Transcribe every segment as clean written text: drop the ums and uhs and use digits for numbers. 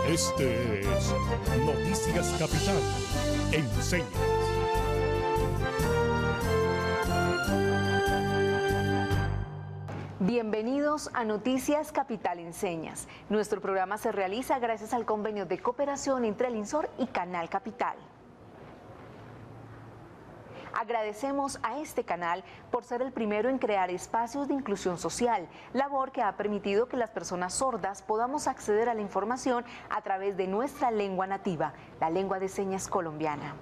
Este es Noticias Capital Enseñas. Bienvenidos a Noticias Capital Enseñas. Nuestro programa se realiza gracias al convenio de cooperación entre el INSOR y Canal Capital. Agradecemos a este canal por ser el primero en crear espacios de inclusión social, labor que ha permitido que las personas sordas podamos acceder a la información a través de nuestra lengua nativa, la lengua de señas colombiana.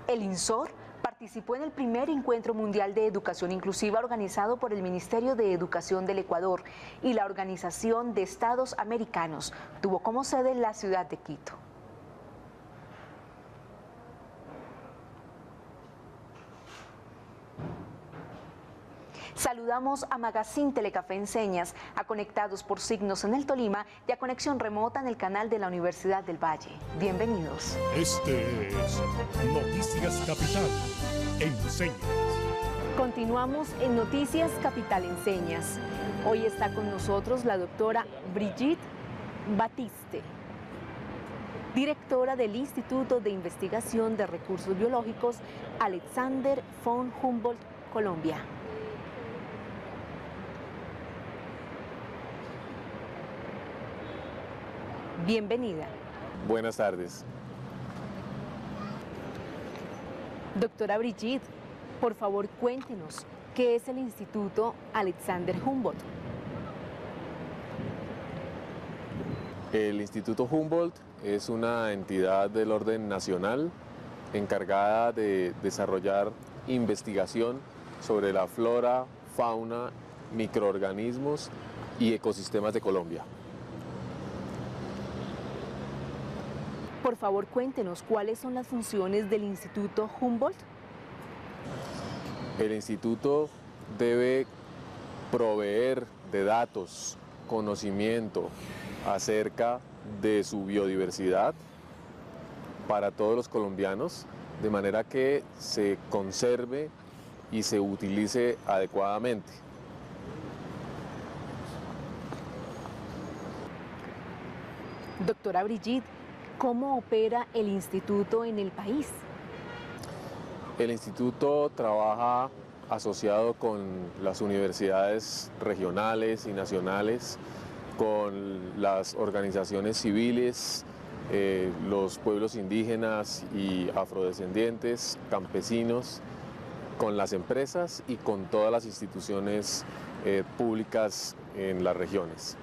El INSOR participó en el primer encuentro mundial de educación inclusiva organizado por el Ministerio de Educación del Ecuador y la Organización de Estados Americanos. Tuvo como sede la ciudad de Quito. Saludamos a Magazine Telecafé Enseñas, a Conectados por Signos en el Tolima y a Conexión Remota en el canal de la Universidad del Valle. Bienvenidos. Este es Noticias Capital Enseñas. Continuamos en Noticias Capital Enseñas. Hoy está con nosotros la doctora Brigitte Batiste, directora del Instituto de Investigación de Recursos Biológicos Alexander von Humboldt, Colombia. Bienvenida. Buenas tardes. Doctora Brigitte, por favor cuéntenos, ¿qué es el Instituto Alexander Humboldt? El Instituto Humboldt es una entidad del orden nacional encargada de desarrollar investigación sobre la flora, fauna, microorganismos y ecosistemas de Colombia. Por favor, cuéntenos, ¿cuáles son las funciones del Instituto Humboldt? El instituto debe proveer de datos, conocimiento acerca de su biodiversidad para todos los colombianos, de manera que se conserve y se utilice adecuadamente. Doctora Brigitte, ¿cómo opera el instituto en el país? El instituto trabaja asociado con las universidades regionales y nacionales, con las organizaciones civiles, los pueblos indígenas y afrodescendientes, campesinos, con las empresas y con todas las instituciones públicas en las regiones.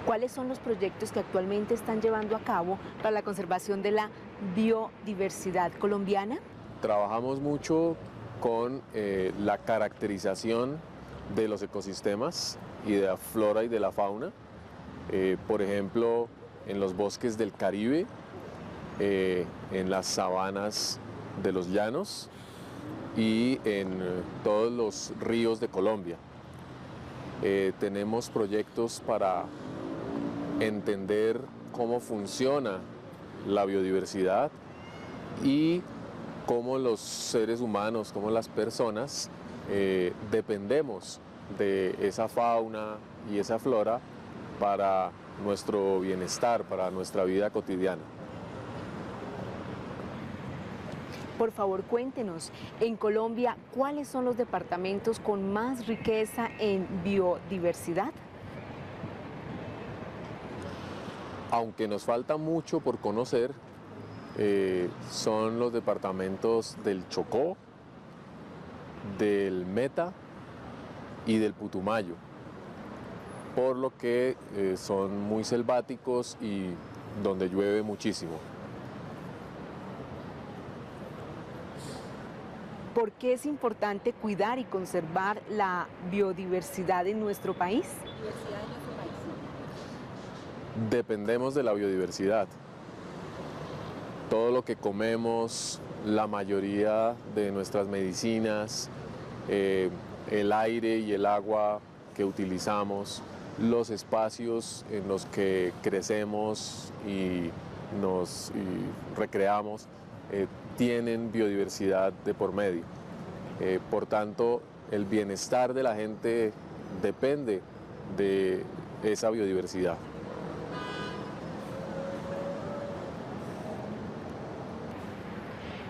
¿Cuáles son los proyectos que actualmente están llevando a cabo para la conservación de la biodiversidad colombiana? Trabajamos mucho con la caracterización de los ecosistemas y de la flora y de la fauna. Por ejemplo, en los bosques del Caribe, en las sabanas de los llanos y en todos los ríos de Colombia. Tenemos proyectos para entender cómo funciona la biodiversidad y cómo los seres humanos, cómo las personas dependemos de esa fauna y esa flora para nuestro bienestar, para nuestra vida cotidiana. Por favor, cuéntenos, en Colombia, ¿cuáles son los departamentos con más riqueza en biodiversidad? Aunque nos falta mucho por conocer, son los departamentos del Chocó, del Meta y del Putumayo, por lo que son muy selváticos y donde llueve muchísimo. ¿Por qué es importante cuidar y conservar la biodiversidad en nuestro país? Dependemos de la biodiversidad. Todo lo que comemos, la mayoría de nuestras medicinas, el aire y el agua que utilizamos, los espacios en los que crecemos y nos recreamos, tienen biodiversidad de por medio. Por tanto, el bienestar de la gente depende de esa biodiversidad.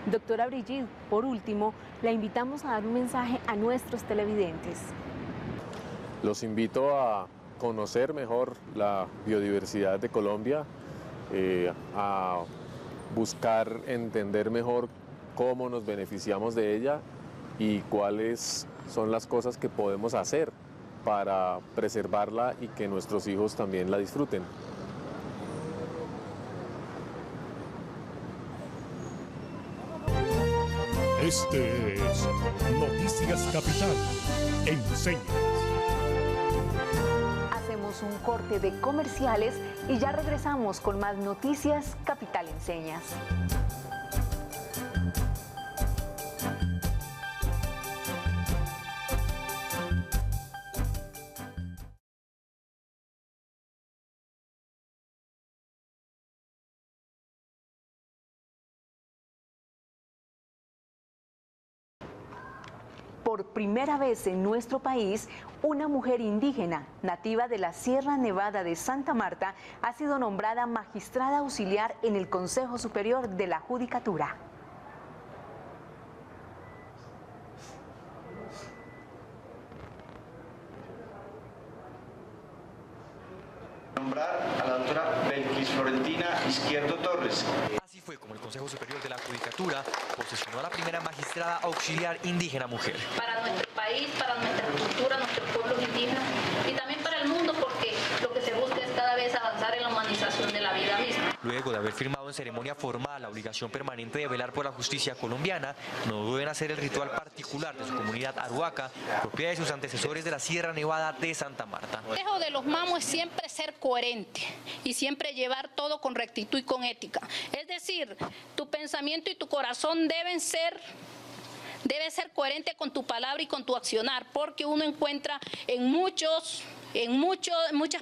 Doctora Brigitte, por último, la invitamos a dar un mensaje a nuestros televidentes. Los invito a conocer mejor la biodiversidad de Colombia, a buscar entender mejor cómo nos beneficiamos de ella y cuáles son las cosas que podemos hacer para preservarla y que nuestros hijos también la disfruten. Este es Noticias Capital en Señas. Hacemos un corte de comerciales y ya regresamos con más Noticias Capital en Señas. Por primera vez en nuestro país, una mujer indígena, nativa de la Sierra Nevada de Santa Marta, ha sido nombrada magistrada auxiliar en el Consejo Superior de la Judicatura. Nombrar a la doctora Belkis Florentina Izquierdo Torres. Así fue como el Consejo Superior de la Judicatura posesionó a la primera magistrada auxiliar indígena mujer. Para nuestro país, para nuestra cultura, nuestros pueblos indígenas y también para el mundo, porque lo que se busca es cada vez avanzar en la humanización de la vida misma. Luego de haber firmado en ceremonia formal la obligación permanente de velar por la justicia colombiana, no duden hacer el ritual particular de su comunidad Arhuaca, propia de sus antecesores de la Sierra Nevada de Santa Marta. El consejo de los mamos es siempre ser coherente y siempre llevar todo con rectitud y con ética. Es decir, tu pensamiento y tu corazón debe ser coherente con tu palabra y con tu accionar, porque uno encuentra en muchas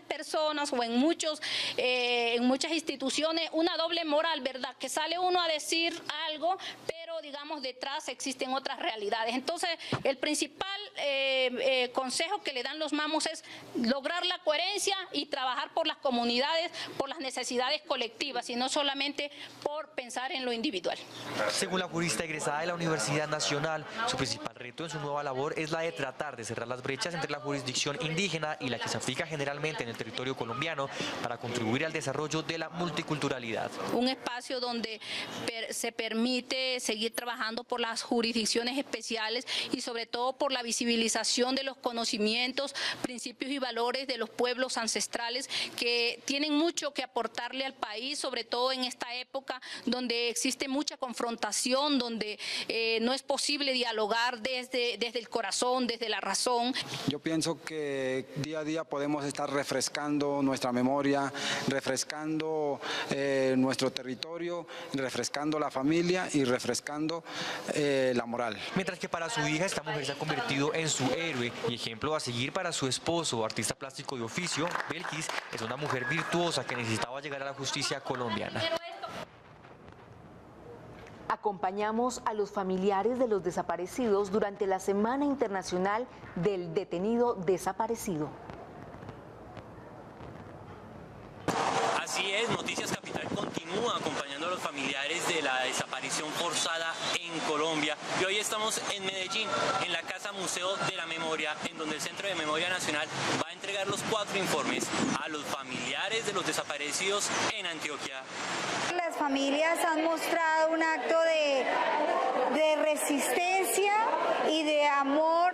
personas o en muchas instituciones una doble moral, ¿verdad? Que sale uno a decir algo, pero digamos detrás existen otras realidades. Entonces, el principal consejo que le dan los mamos es lograr la coherencia y trabajar por las comunidades, por las necesidades colectivas y no solamente por pensar en lo individual. Según la jurista egresada de la Universidad Nacional, su principal reto en su nueva labor es la de tratar de cerrar las brechas entre la jurisdicción indígena y la que se aplica generalmente en el territorio colombiano para contribuir al desarrollo de la multiculturalidad. Un espacio donde se permite seguir trabajando por las jurisdicciones especiales y sobre todo por la visibilización de los conocimientos, principios y valores de los pueblos ancestrales que tienen mucho que aportarle al país, sobre todo en esta época donde existe mucha confrontación, donde no es posible dialogar desde el corazón, desde la razón. Yo pienso que día a día podemos estar refrescando nuestra memoria, refrescando nuestro territorio, refrescando la familia y refrescando la moral. Mientras que para su hija esta mujer se ha convertido en su héroe y ejemplo a seguir para su esposo, artista plástico de oficio. Belkis es una mujer virtuosa que necesitaba llegar a la justicia colombiana. Acompañamos a los familiares de los desaparecidos durante la Semana Internacional del Detenido Desaparecido. Así es, Noticias Capital continúa acompañando a los familiares de la desaparición forzada en Colombia. Y hoy estamos en Medellín, en la Casa Museo de la Memoria, en donde el Centro de Memoria Nacional va a entregar los 4 informes a los familiares de los desaparecidos en Antioquia. Las familias han mostrado un acto de resistencia y de amor,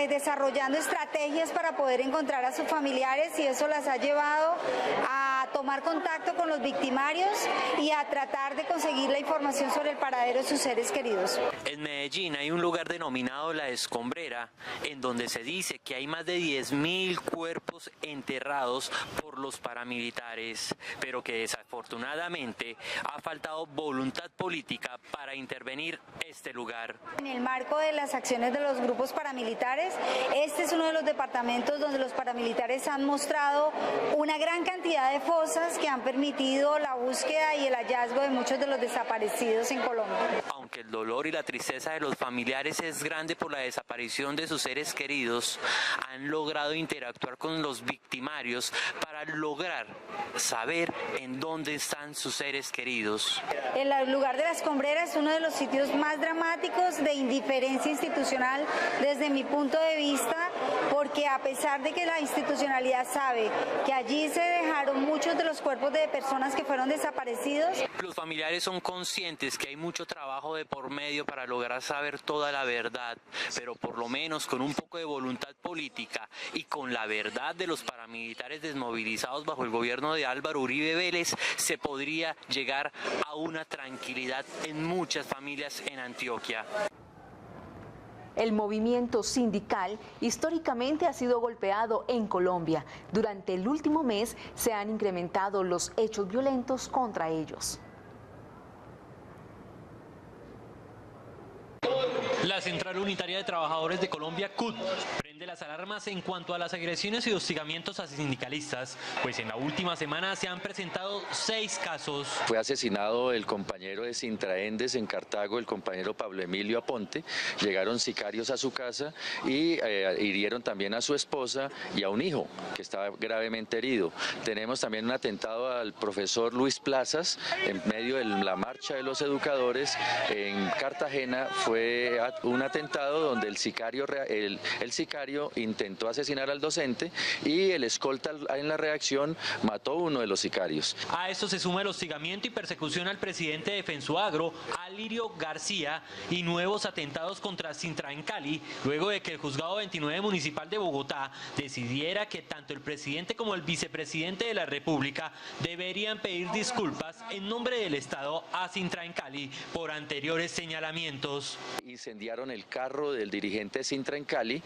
desarrollando estrategias para poder encontrar a sus familiares, y eso las ha llevado a tomar contacto con los victimarios y a tratar de conseguir la información sobre el paradero de sus seres queridos. En Medellín hay un lugar denominado La Escombrera, en donde se dice que hay más de 10.000 cuerpos enterrados por los paramilitares, pero que desafortunadamente ha faltado voluntad política para intervenir este lugar. En el marco de las acciones de los grupos paramilitares, este es uno de los departamentos donde los paramilitares han mostrado una gran cantidad de fosas que han permitido la búsqueda y el hallazgo de muchos de los desaparecidos en Colombia. Aunque aunque el dolor y la tristeza de los familiares es grande por la desaparición de sus seres queridos, han logrado interactuar con los victimarios para lograr saber en dónde están sus seres queridos. El lugar de la Escombrera es uno de los sitios más dramáticos de indiferencia institucional desde mi punto de vista, porque a pesar de que la institucionalidad sabe que allí se dejaron muchos de los cuerpos de personas que fueron desaparecidos. Los familiares son conscientes que hay mucho trabajo de por medio para lograr saber toda la verdad, pero por lo menos con un poco de voluntad política y con la verdad de los paramilitares desmovilizados bajo el gobierno de Álvaro Uribe Vélez, se podría llegar a una tranquilidad en muchas familias en Antioquia. El movimiento sindical históricamente ha sido golpeado en Colombia. Durante el último mes se han incrementado los hechos violentos contra ellos. La Central Unitaria de Trabajadores de Colombia, CUT, prende las alarmas en cuanto a las agresiones y hostigamientos a sindicalistas, pues en la última semana se han presentado 6 casos. Fue asesinado el compañero de Sintraendes en Cartago, el compañero Pablo Emilio Aponte. Llegaron sicarios a su casa y hirieron también a su esposa y a un hijo que estaba gravemente herido. Tenemos también un atentado al profesor Luis Plazas en medio de la marcha de los educadores en Cartagena. Fue un atentado donde el sicario intentó asesinar al docente y el escolta en la reacción mató a uno de los sicarios. A esto se suma el hostigamiento y persecución al presidente de Fensuagro, Alirio García, y nuevos atentados contra Sintra en Cali, luego de que el Juzgado 29 Municipal de Bogotá decidiera que tanto el presidente como el vicepresidente de la República deberían pedir disculpas en nombre del Estado a Sintra en Cali por anteriores señalamientos. Incendiaron el carro del dirigente Sintra en Cali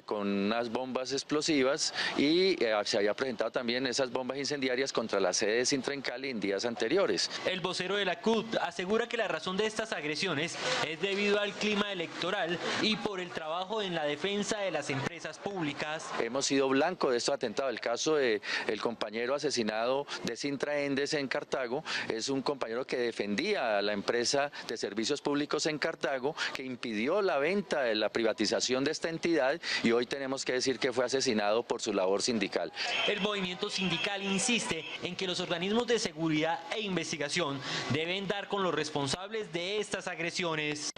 con unas bombas explosivas y se había presentado también esas bombas incendiarias contra la sede de Sintra en Cali en días anteriores. El vocero de la CUT asegura que la razón de estas agresiones es debido al clima electoral y por el trabajo en la defensa de las empresas públicas. Hemos sido blanco de estos atentados. El caso del compañero asesinado de Sintraendes en Cartago es un compañero que defendía a la empresa de servicios públicos en Cartago, que impidió la venta de la privatización de esta entidad, y hoy tenemos que decir que fue asesinado por su labor sindical. El movimiento sindical insiste en que los organismos de seguridad e investigación deben dar con los responsables de estas agresiones.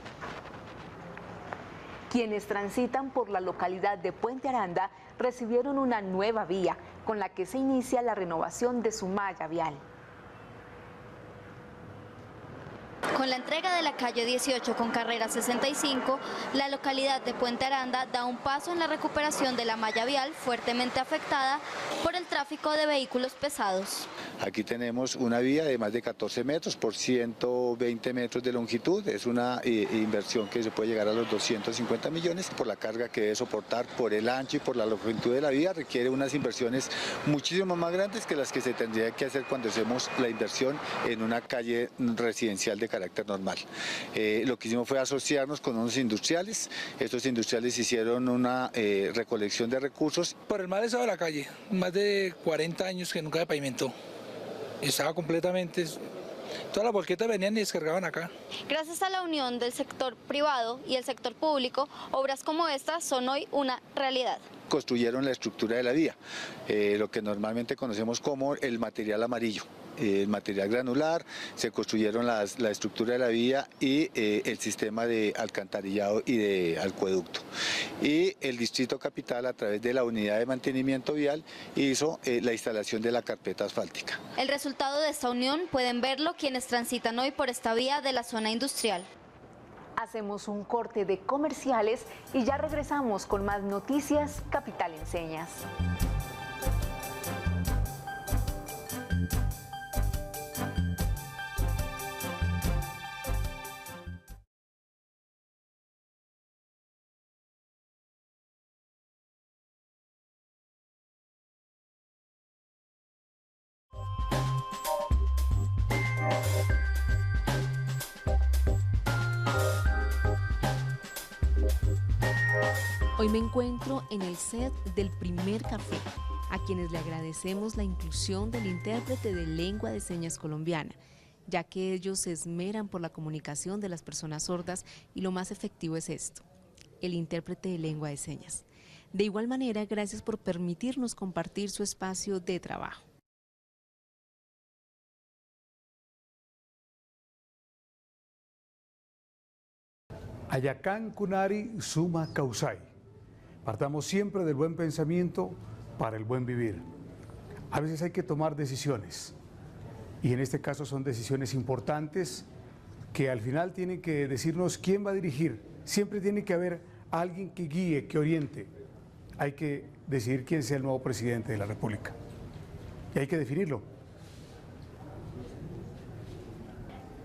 Quienes transitan por la localidad de Puente Aranda recibieron una nueva vía con la que se inicia la renovación de su malla vial. Con la entrega de la calle 18 con carrera 65, la localidad de Puente Aranda da un paso en la recuperación de la malla vial fuertemente afectada por el tráfico de vehículos pesados. Aquí tenemos una vía de más de 14 metros por 120 metros de longitud. Es una inversión que se puede llegar a los 250 millones por la carga que debe soportar, por el ancho y por la longitud de la vía. Requiere unas inversiones muchísimo más grandes que las que se tendría que hacer cuando hacemos la inversión en una calle residencial de carácter normal. Lo que hicimos fue asociarnos con unos industriales. Estos industriales hicieron una recolección de recursos. Por el mal estado de la calle, más de 40 años que nunca se pavimentó. Estaba completamente... Todas las volquetas venían y descargaban acá. Gracias a la unión del sector privado y el sector público, obras como estas son hoy una realidad. Construyeron la estructura de la vía, lo que normalmente conocemos como el material amarillo. El material granular, se construyeron la estructura de la vía y el sistema de alcantarillado y de acueducto. Y el Distrito Capital, a través de la unidad de mantenimiento vial, hizo la instalación de la carpeta asfáltica. El resultado de esta unión pueden verlo quienes transitan hoy por esta vía de la zona industrial. Hacemos un corte de comerciales y ya regresamos con más noticias Capital Enseñas. Hoy me encuentro en el set del Primer Café, a quienes le agradecemos la inclusión del intérprete de lengua de señas colombiana. ya que ellos se esmeran por la comunicación de las personas sordas y lo más efectivo es esto, el intérprete de lengua de señas. De igual manera, gracias por permitirnos compartir su espacio de trabajo. Ayacán Kunari Suma Causay. Partamos siempre del buen pensamiento para el buen vivir. A veces hay que tomar decisiones y en este caso son decisiones importantes que al final tienen que decirnos quién va a dirigir. Siempre tiene que haber alguien que guíe, que oriente. Hay que decidir quién sea el nuevo presidente de la República y hay que definirlo.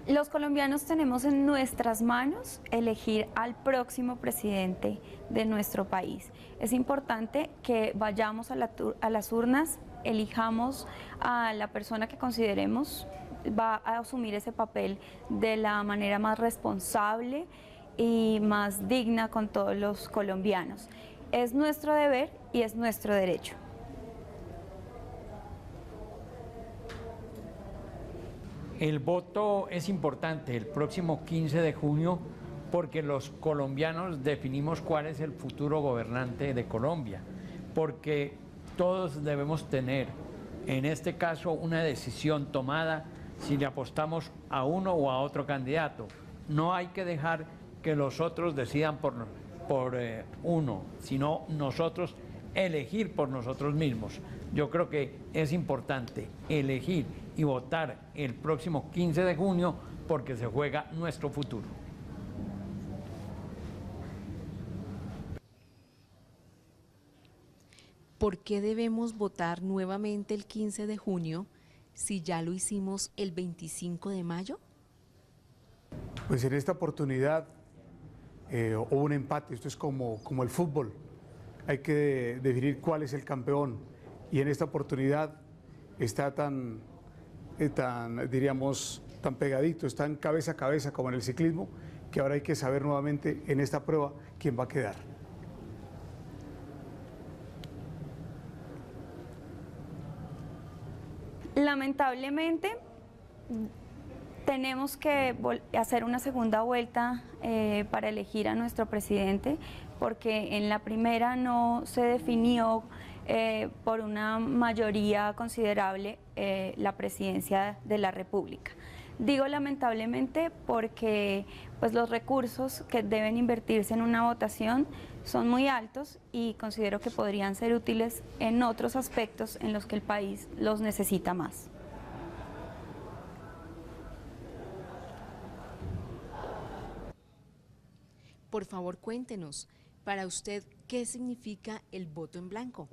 Los colombianos tenemos en nuestras manos elegir al próximo presidente de nuestro país. Es importante que vayamos a las urnas, elijamos a la persona que consideremos va a asumir ese papel de la manera más responsable y más digna con todos los colombianos. Es nuestro deber y es nuestro derecho. El voto es importante el próximo 15 de junio porque los colombianos definimos cuál es el futuro gobernante de Colombia, porque todos debemos tener, en este caso, una decisión tomada si le apostamos a uno o a otro candidato. No hay que dejar que los otros decidan por uno, sino nosotros elegir por nosotros mismos. Yo creo que es importante elegir y votar el próximo 15 de junio porque se juega nuestro futuro. ¿Por qué debemos votar nuevamente el 15 de junio si ya lo hicimos el 25 de mayo? Pues en esta oportunidad hubo un empate, esto es como el fútbol, hay que definir cuál es el campeón y en esta oportunidad está tan pegadito, están cabeza a cabeza como en el ciclismo, que ahora hay que saber nuevamente en esta prueba quién va a quedar. Lamentablemente tenemos que hacer una segunda vuelta para elegir a nuestro presidente, porque en la primera no se definió por una mayoría considerable la presidencia de la República. Digo lamentablemente porque pues, los recursos que deben invertirse en una votación son muy altos y considero que podrían ser útiles en otros aspectos en los que el país los necesita más. Por favor, cuéntenos, para usted, ¿qué significa el voto en blanco?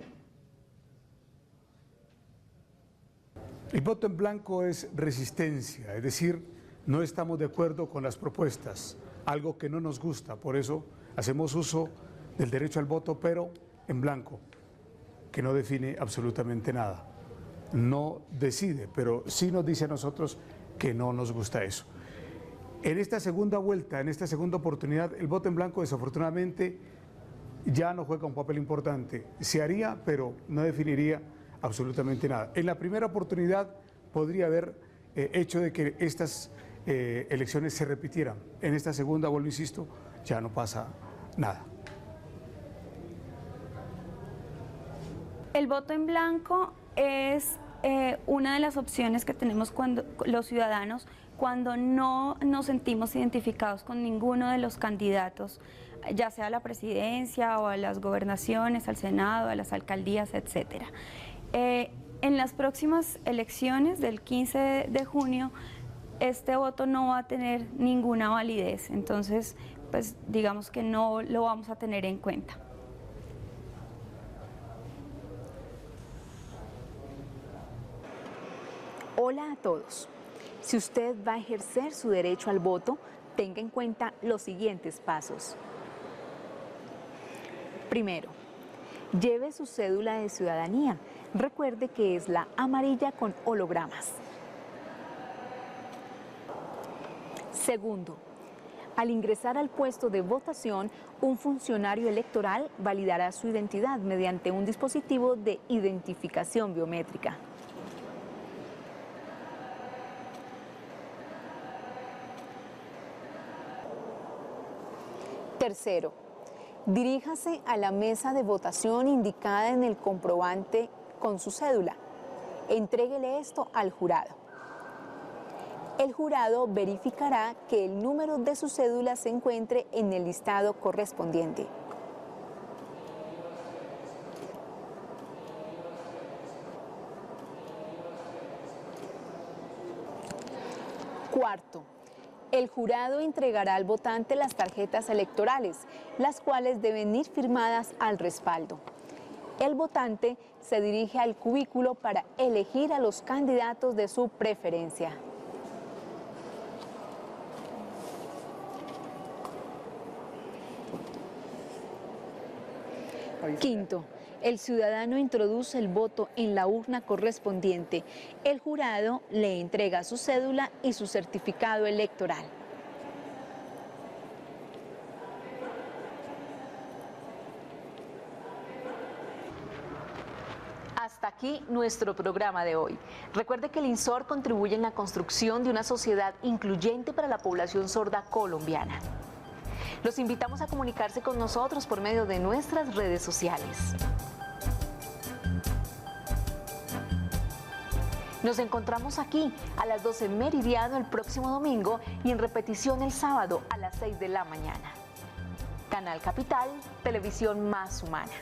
El voto en blanco es resistencia, es decir, no estamos de acuerdo con las propuestas, algo que no nos gusta, por eso hacemos uso del derecho al voto, pero en blanco, que no define absolutamente nada. No decide, pero sí nos dice a nosotros que no nos gusta eso. En esta segunda vuelta, en esta segunda oportunidad, el voto en blanco desafortunadamente ya no juega un papel importante. Se haría, pero no definiría absolutamente nada. En la primera oportunidad podría haber hecho de que estas elecciones se repitieran. En esta segunda, vuelvo, insisto, ya no pasa nada. El voto en blanco es una de las opciones que tenemos cuando los ciudadanos cuando no nos sentimos identificados con ninguno de los candidatos, ya sea a la presidencia o a las gobernaciones, al Senado, a las alcaldías, etcétera. En las próximas elecciones del 15 de junio, este voto no va a tener ninguna validez, entonces, pues digamos que no lo vamos a tener en cuenta. Hola a todos. Si usted va a ejercer su derecho al voto, tenga en cuenta los siguientes pasos. Primero, lleve su cédula de ciudadanía. Recuerde que es la amarilla con hologramas. Segundo, al ingresar al puesto de votación, un funcionario electoral validará su identidad mediante un dispositivo de identificación biométrica. Tercero, diríjase a la mesa de votación indicada en el comprobante con su cédula. Entréguele esto al jurado. El jurado verificará que el número de su cédula se encuentre en el listado correspondiente. Cuarto, el jurado entregará al votante las tarjetas electorales, las cuales deben ir firmadas al respaldo. El votante se dirige al cubículo para elegir a los candidatos de su preferencia. Quinto, el ciudadano introduce el voto en la urna correspondiente. El jurado le entrega su cédula y su certificado electoral. Hasta aquí nuestro programa de hoy. Recuerde que el INSOR contribuye en la construcción de una sociedad incluyente para la población sorda colombiana. Los invitamos a comunicarse con nosotros por medio de nuestras redes sociales. Nos encontramos aquí a las 12 meridiano el próximo domingo y en repetición el sábado a las 6 de la mañana. Canal Capital, televisión más humana.